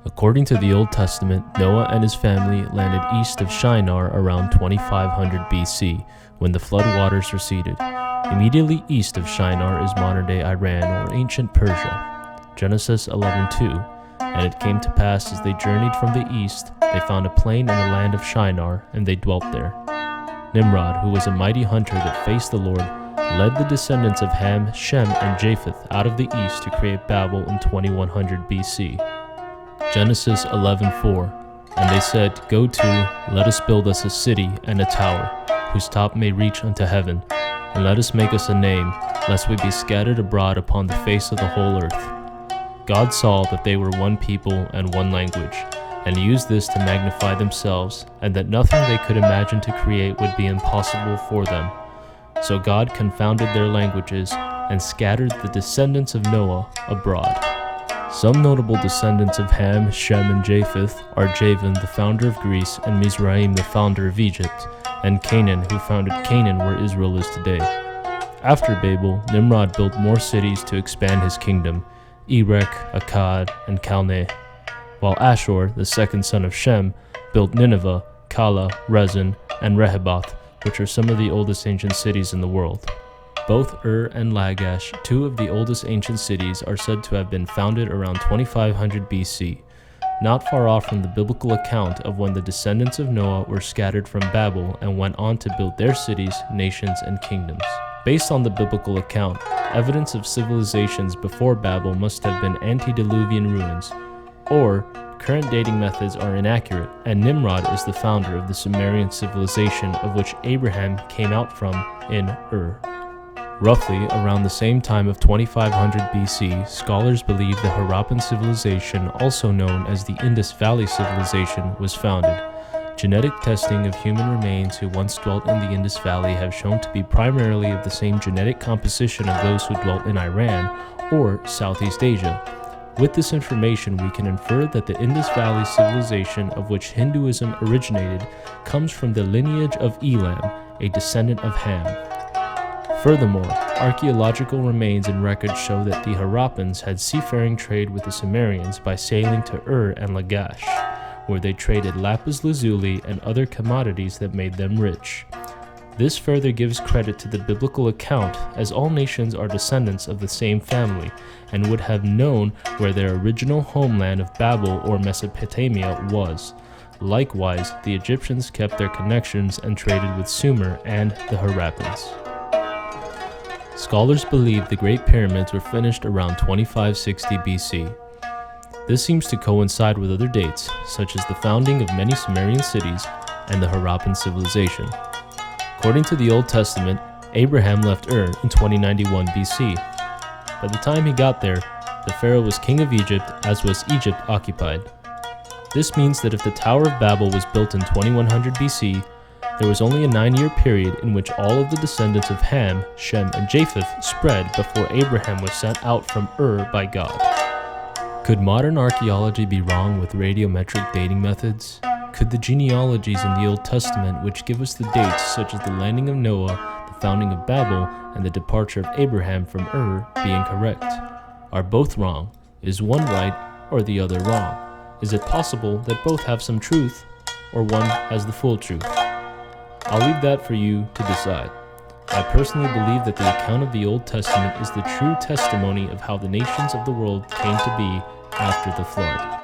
According to the Old Testament, Noah and his family landed east of Shinar around 2500 BC, when the flood waters receded. Immediately east of Shinar is modern-day Iran or ancient Persia. Genesis 11:2. And it came to pass as they journeyed from the east, they found a plain in the land of Shinar, and they dwelt there. Nimrod, who was a mighty hunter that faced the Lord, led the descendants of Ham, Shem, and Japheth out of the east to create Babel in 2100 BC. Genesis 11:4. And they said, Go to, let us build us a city and a tower, whose top may reach unto heaven, and let us make us a name, lest we be scattered abroad upon the face of the whole earth. God saw that they were one people and one language, and used this to magnify themselves, and that nothing they could imagine to create would be impossible for them. So God confounded their languages, and scattered the descendants of Noah abroad. Some notable descendants of Ham, Shem, and Japheth are Javan, the founder of Greece, and Mizraim, the founder of Egypt, and Canaan, who founded Canaan where Israel is today. After Babel, Nimrod built more cities to expand his kingdom, Erech, Akkad, and Calneh, while Ashur, the second son of Shem, built Nineveh, Calah, Rezin, and Rehoboth, which are some of the oldest ancient cities in the world. Both and Lagash, two of the oldest ancient cities, are said to have been founded around 2500 BC, not far off from the biblical account of when the descendants of Noah were scattered from Babel and went on to build their cities, nations, and kingdoms. Based on the biblical account, evidence of civilizations before Babel must have been antediluvian ruins, or current dating methods are inaccurate, and Nimrod is the founder of the Sumerian civilization of which Abraham came out from in Ur. Roughly around the same time of 2500 BC, scholars believe the Harappan civilization, also known as the Indus Valley Civilization, was founded. Genetic testing of human remains who once dwelt in the Indus Valley have shown to be primarily of the same genetic composition of those who dwelt in Iran or Southeast Asia. With this information, we can infer that the Indus Valley civilization of which Hinduism originated comes from the lineage of Elam, a descendant of Ham. Furthermore, archaeological remains and records show that the Harappans had seafaring trade with the Sumerians by sailing to Ur and Lagash, where they traded lapis lazuli and other commodities that made them rich. This further gives credit to the biblical account, as all nations are descendants of the same family, and would have known where their original homeland of Babel or Mesopotamia was. Likewise, the Egyptians kept their connections and traded with Sumer and the Harappans. Scholars believe the Great Pyramids were finished around 2560 BC. This seems to coincide with other dates, such as the founding of many Sumerian cities and the Harappan civilization. According to the Old Testament, Abraham left Ur in 2091 BC. By the time he got there, the Pharaoh was king of Egypt, as was Egypt occupied. This means that if the Tower of Babel was built in 2100 BC, there was only a 9-year period in which all of the descendants of Ham, Shem, and Japheth spread before Abraham was sent out from Ur by God. Could modern archaeology be wrong with radiometric dating methods? Could the genealogies in the Old Testament, which give us the dates such as the landing of Noah, the founding of Babel, and the departure of Abraham from Ur, be incorrect? Are both wrong? Is one right or the other wrong? Is it possible that both have some truth, or one has the full truth? I'll leave that for you to decide. I personally believe that the account of the Old Testament is the true testimony of how the nations of the world came to be after the flood.